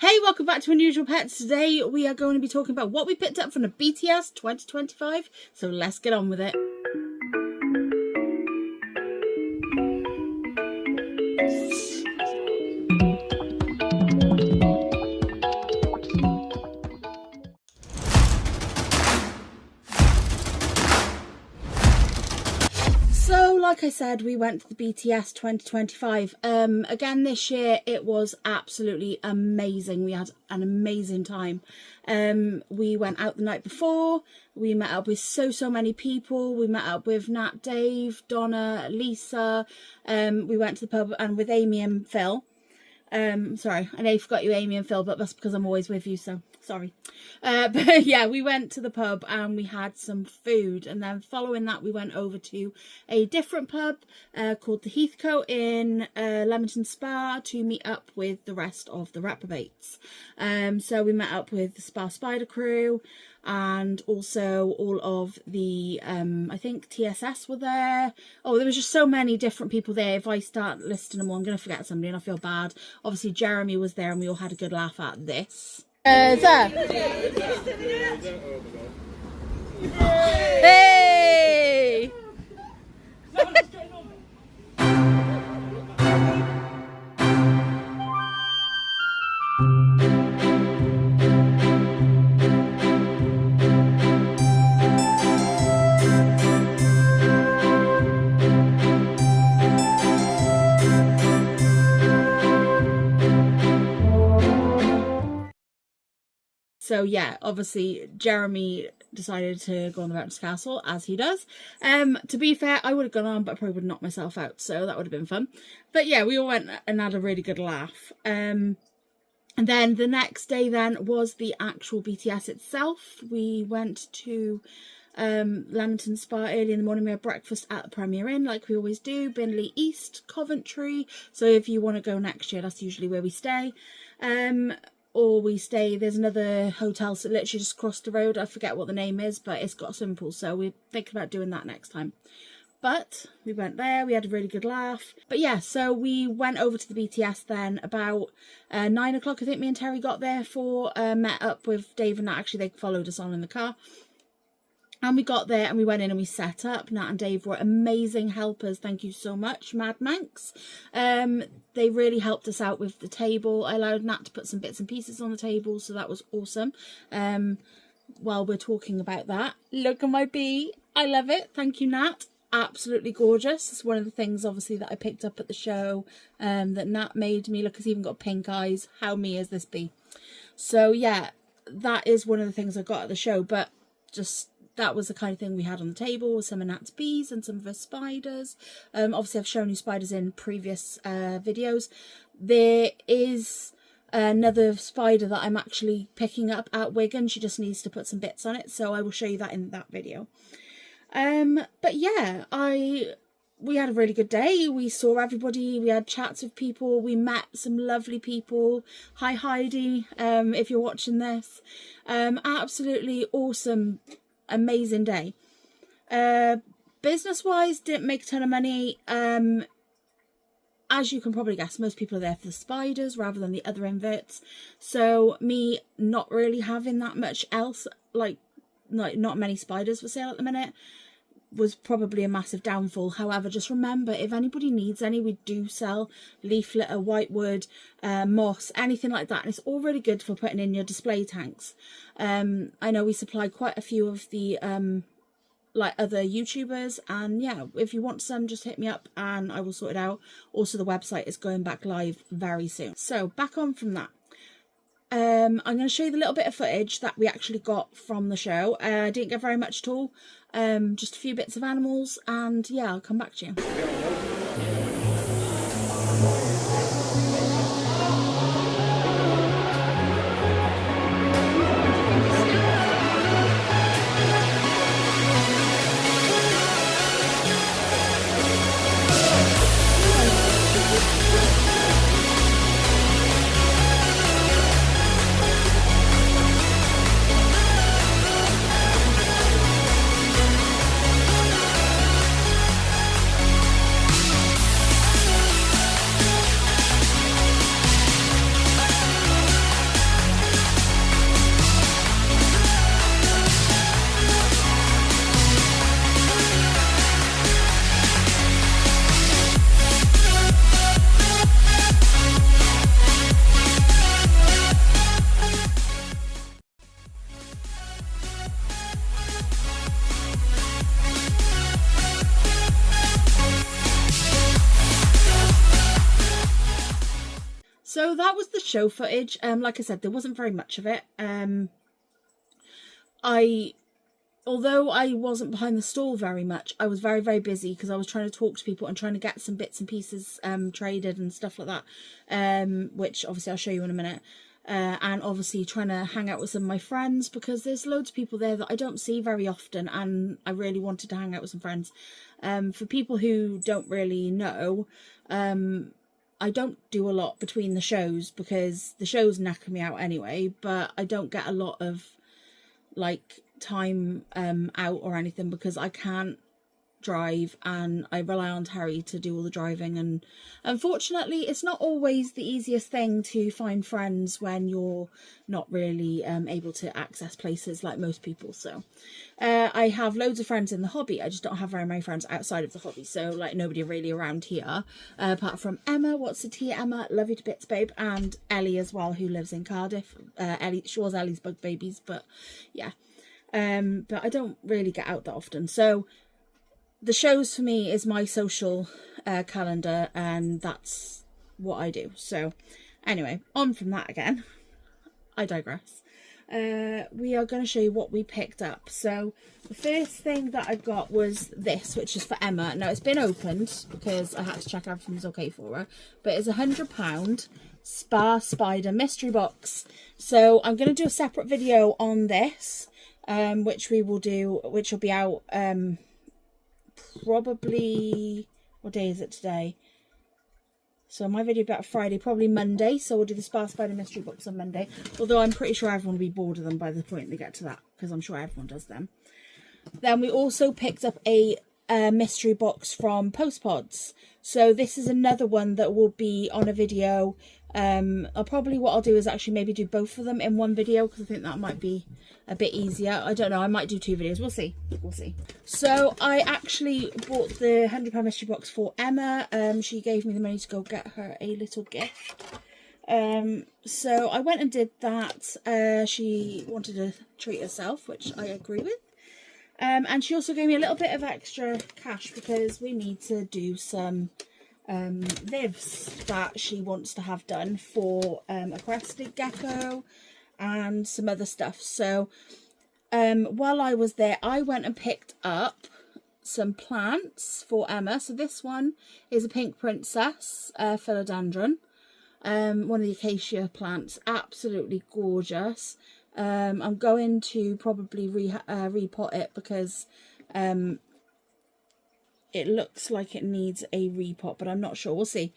Hey, welcome back to Unusual Pets. Today we are going to be talking about what we picked up from the BTS 2025. So let's get on with it. So, like I said, we went to the BTS 2025. Again this year, it was absolutely amazing. We had an amazing time. We went out the night before. We met up with so many people. We met up with Nat, Dave, Donna, Lisa. We went to the pub and with Amy and Phil. Sorry, I know you forgot you, Amy and Phil, but that's because I'm always with you, so sorry. But yeah, we went to the pub and we had some food, and then following that we went over to a different pub called the Heathcote in Leamington Spa to meet up with the rest of the reprobates. So we met up with the Spa Spider crew, and also all of the I think TSS were there. Oh, there was just so many different people there. If I start listing them all, I'm going to forget somebody and I feel bad. Obviously Jeremy was there and we all had a good laugh at this. Hey! So yeah, obviously Jeremy decided to go on the Reptiles Castle, as he does. To be fair, I would have gone on, but I probably would have knocked myself out, so that would have been fun. But yeah, we all went and had a really good laugh. And then the next day then was the actual BTS itself. We went to Leamington Spa early in the morning. We had breakfast at the Premier Inn, like we always do, Binley East, Coventry. So if you want to go next year, that's usually where we stay. Or we stay, there's another hotel so literally just across the road. I forget what the name is, but it's got a swimming pool, so we're thinking about doing that next time. But we went there, we had a really good laugh. But yeah, so we went over to the BTS then about 9 o'clock. I think me and Terry got there for met up with Dave and Nat. Actually, they followed us on in the car. And we got there and we went in and we set up. Nat and Dave were amazing helpers. Thank you so much, Mad Manx. They really helped us out with the table. I allowed Nat to put some bits and pieces on the table, so that was awesome. While we're talking about that, look at my bee. I love it. Thank you, Nat. Absolutely gorgeous. It's one of the things, obviously, that I picked up at the show that Nat made me. Look, it's even got pink eyes. How me is this bee? So, yeah, that is one of the things I got at the show, but just... that was the kind of thing we had on the table, with some of Nat's bees and some of her spiders. Obviously, I've shown you spiders in previous videos. There is another spider that I'm actually picking up at Wigan. She just needs to put some bits on it, so I will show you that in that video. But yeah, we had a really good day. We saw everybody. We had chats with people. We met some lovely people. Hi, Heidi, if you're watching this. Absolutely awesome. Amazing day. Business wise, didn't make a ton of money. As you can probably guess, most people are there for the spiders rather than the other inverts, so me not really having that much else, like not many spiders for sale at the minute, was probably a massive downfall. However, just remember, if anybody needs any, we do sell leaf litter, whitewood, moss, anything like that, and it's all really good for putting in your display tanks. I know we supply quite a few of the like other YouTubers, and yeah, if you want some, just hit me up and I will sort it out. Also, the website is going back live very soon. So back on from that. I'm going to show you the little bit of footage that we actually got from the show. I didn't get very much at all, just a few bits of animals, and yeah, I'll come back to you. show footage. Like I said, there wasn't very much of it. Although I wasn't behind the stall very much, I was very, very busy because I was trying to talk to people and trying to get some bits and pieces traded and stuff like that, which obviously I'll show you in a minute. And obviously trying to hang out with some of my friends because there's loads of people there that I don't see very often, and I really wanted to hang out with some friends. For people who don't really know, I don't do a lot between the shows because the shows knacker me out anyway, but I don't get a lot of like time out or anything because I can't drive and I rely on Terry to do all the driving, and unfortunately it's not always the easiest thing to find friends when you're not really able to access places like most people. So I have loads of friends in the hobby, I just don't have very many friends outside of the hobby, so like nobody really around here apart from Emma. What's the tea, Emma? Love you to bits, babe. And Ellie as well, who lives in Cardiff. Ellie, she was Ellie's bug babies, but yeah. But I don't really get out that often, so the shows for me is my social calendar, and that's what I do. So anyway, on from that again. I digress. We are going to show you what we picked up. So the first thing that I got was this, which is for Emma. Now it's been opened because I had to check everything's okay for her, but it's £100 Spa Spider mystery box. So I'm going to do a separate video on this, which will be out probably, what day is it today? So my video about Friday, probably Monday. So we'll do the Spa Spider mystery box on Monday. Although I'm pretty sure everyone will be bored of them by the point they get to that, because I'm sure everyone does them. Then we also picked up a mystery box from Postpods. So this is another one that will be on a video. What I'll do is actually maybe do both of them in one video, because I think that might be a bit easier. I don't know, I might do 2 videos, we'll see. So I actually bought the £100 mystery box for Emma. She gave me the money to go get her a little gift. So I went and did that. She wanted to treat herself, which I agree with. And she also gave me a little bit of extra cash because we need to do some vivs that she wants to have done for a crested gecko and some other stuff. So while I was there, I went and picked up some plants for Emma. So this one is a pink princess philodendron, one of the acacia plants, absolutely gorgeous. I'm going to probably repot it because it looks like it needs a repot, but I'm not sure. We'll see.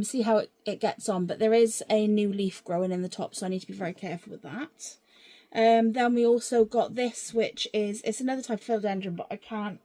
See how it gets on. But there is a new leaf growing in the top, so I need to be very careful with that. Then we also got this, which is, it's another type of philodendron, but I can't.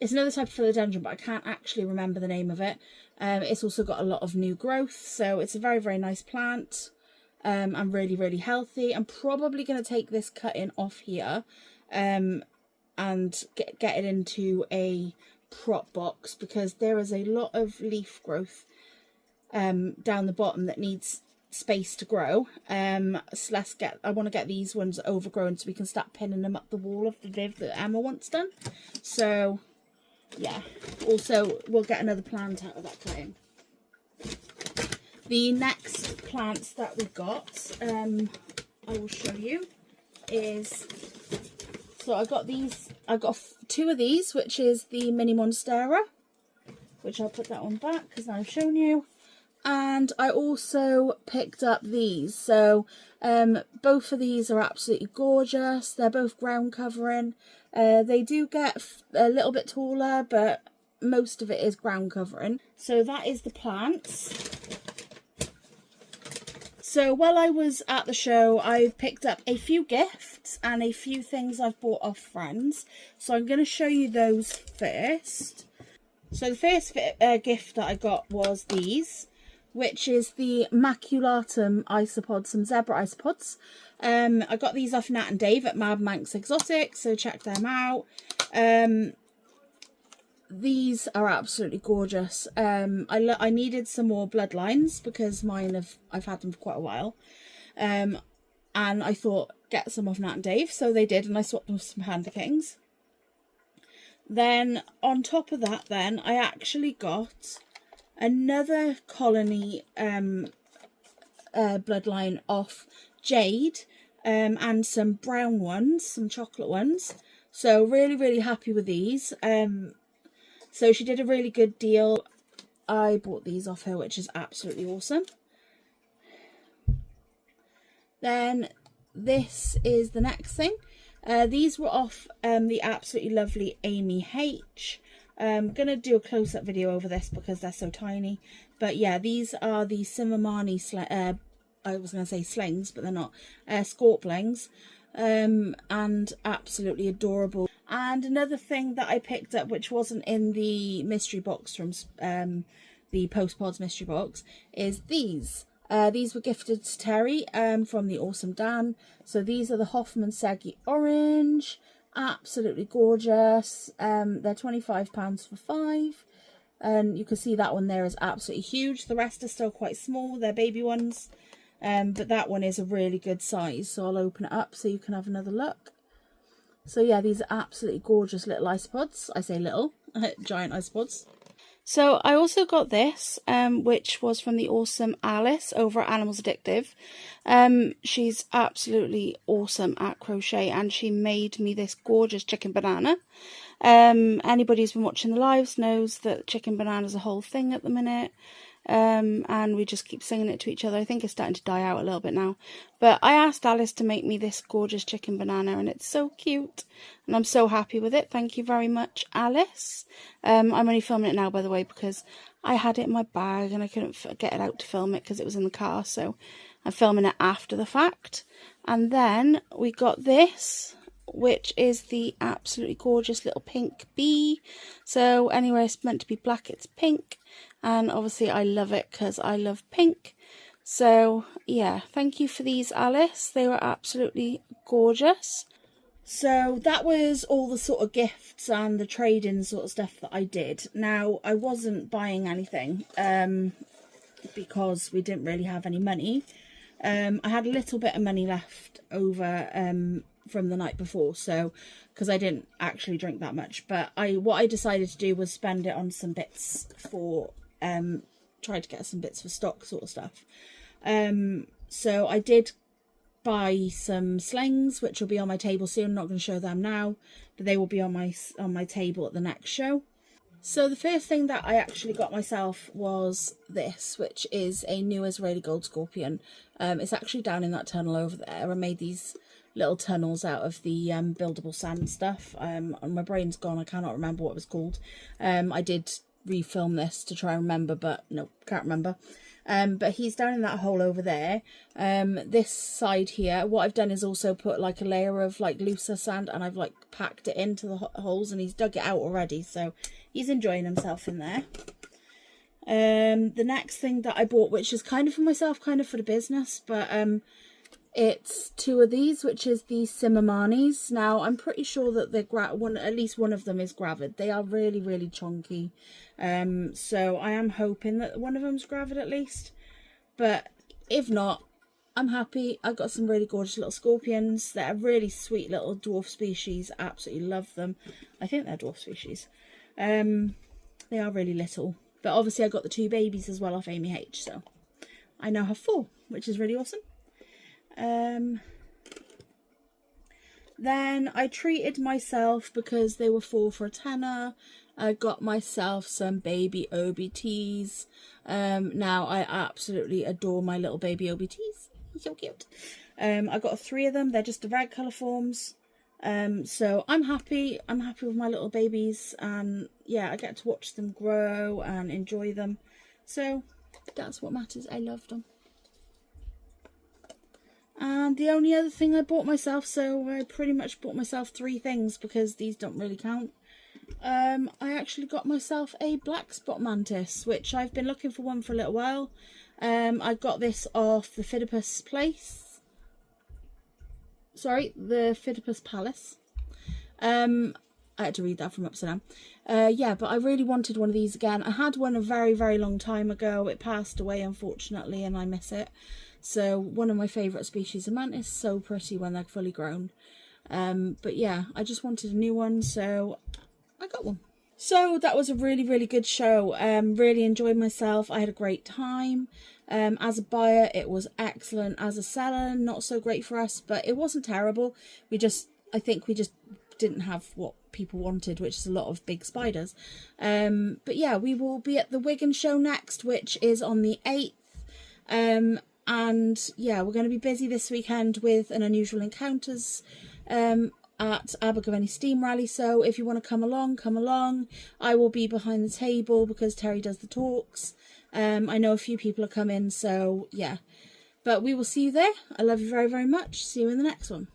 It's another type of philodendron, but I can't actually remember the name of it. It's also got a lot of new growth, so it's a very, very nice plant. And really, really healthy. I'm probably going to take this cutting off here and get it into a prop box, because there is a lot of leaf growth down the bottom that needs space to grow. So I want to get these ones overgrown so we can start pinning them up the wall of the viv that Emma wants done. So yeah, also we'll get another plant out of that cutting. The next plants that we got, I will show you, is, so I got 2 of these, which is the mini monstera, which I'll put that one back because I've shown you. And I also picked up these. So both of these are absolutely gorgeous. They're both ground covering. They do get a little bit taller, but most of it is ground covering. So that is the plants. So while I was at the show, I picked up a few gifts and a few things I've bought off friends. So I'm going to show you those first. So the first gift that I got was these, which is the Maculatum isopods, some zebra isopods. I got these off Nat and Dave at Mad Manx Exotics, so check them out. These are absolutely gorgeous. I needed some more bloodlines because I've had them for quite a while. And I thought, get some off Nat and Dave, so they did, and I swapped them with some Panda Kings. Then on top of that, then I actually got another colony bloodline off Jade, and some brown ones, some chocolate ones. So really, really happy with these. So she did a really good deal. I bought these off her, which is absolutely awesome. Then this is the next thing. These were off the absolutely lovely Amy H. I'm going to do a close-up video over this because they're so tiny. But yeah, these are the Simamani, I was going to say slings, but they're not, scorplings. And absolutely adorable. And another thing that I picked up, which wasn't in the mystery box from the Post Pods mystery box, is these. These were gifted to Terry from the Awesome Dan. So these are the Hoffman Saggy Orange. Absolutely gorgeous. They're £25 for 5. And you can see that one there is absolutely huge. The rest are still quite small. They're baby ones. But that one is a really good size. So I'll open it up so you can have another look. So yeah, these are absolutely gorgeous little isopods. I say little, giant isopods. So I also got this, which was from the awesome Alice over at Animals Addictive. She's absolutely awesome at crochet, and she made me this gorgeous chicken banana. Anybody who's been watching the lives knows that chicken banana is a whole thing at the minute. And we just keep singing it to each other. I think it's starting to die out a little bit now. But I asked Alice to make me this gorgeous chicken banana, and it's so cute. And I'm so happy with it. Thank you very much, Alice. I'm only filming it now, by the way, because I had it in my bag and I couldn't get it out to film it because it was in the car. So I'm filming it after the fact. And then we got this, which is the absolutely gorgeous little pink bee. So anywhere it's meant to be black, it's pink. And obviously I love it because I love pink. So yeah, thank you for these, Alice. They were absolutely gorgeous. So that was all the sort of gifts and the trade-in sort of stuff that I did. Now, I wasn't buying anything because we didn't really have any money. I had a little bit of money left over from the night before, so because I didn't actually drink that much. But what I decided to do was spend it on some bits for try to get some bits for stock sort of stuff. So I did buy some slings, which will be on my table soon. I'm not going to show them now, but they will be on my table at the next show. So the first thing that I actually got myself was this, which is a new Israeli gold scorpion. It's actually down in that tunnel over there. I made these little tunnels out of the buildable sand stuff. And my brain's gone. I cannot remember what it was called. I did refilm this to try and remember, but no, can't remember. But he's down in that hole over there. This side here, what I've done is also put like a layer of like looser sand, and I've like packed it into the holes, and he's dug it out already, so he's enjoying himself in there. The next thing that I bought, which is kind of for myself, kind of for the business, but it's two of these, which is the Simamanis. Now, I'm pretty sure that they're at least one of them is gravid. They are really, really chunky. So I am hoping that one of them's gravid at least. But if not, I'm happy. I've got some really gorgeous little scorpions. They're a really sweet little dwarf species. Absolutely love them. I think they're dwarf species. They are really little. But obviously I got the two babies as well off Amy H. So I now have 4, which is really awesome. Then I treated myself because they were 4 for a tenner. I got myself some baby OBTs. Now I absolutely adore my little baby OBTs. So cute. I got 3 of them. They're just the red colour forms. So I'm happy. I'm happy with my little babies, and yeah, I get to watch them grow and enjoy them. So that's what matters. I love them. And the only other thing I bought myself, so I pretty much bought myself 3 things because these don't really count. I actually got myself a black spot mantis, which I've been looking for one for a little while. I got this off the Phidippus place. Sorry, the Phidippus Palace. I had to read that from upside down. Yeah, but I really wanted one of these again. I had one a very, very long time ago. It passed away, unfortunately, and I miss it. So one of my favourite species of mantis, so pretty when they're fully grown. But yeah, I just wanted a new one, so I got one. So that was a really, really good show. Really enjoyed myself. I had a great time. As a buyer, it was excellent. As a seller, not so great for us, but it wasn't terrible. I think we just didn't have what people wanted, which is a lot of big spiders. But yeah, we will be at the Wigan show next, which is on the 8th. And yeah, we're going to be busy this weekend with an Unusual Encounters at Abergavenny Steam Rally. So if you want to come along, come along. I will be behind the table because Terry does the talks. I know a few people are coming, so yeah. But we will see you there. I love you very, very much. See you in the next one.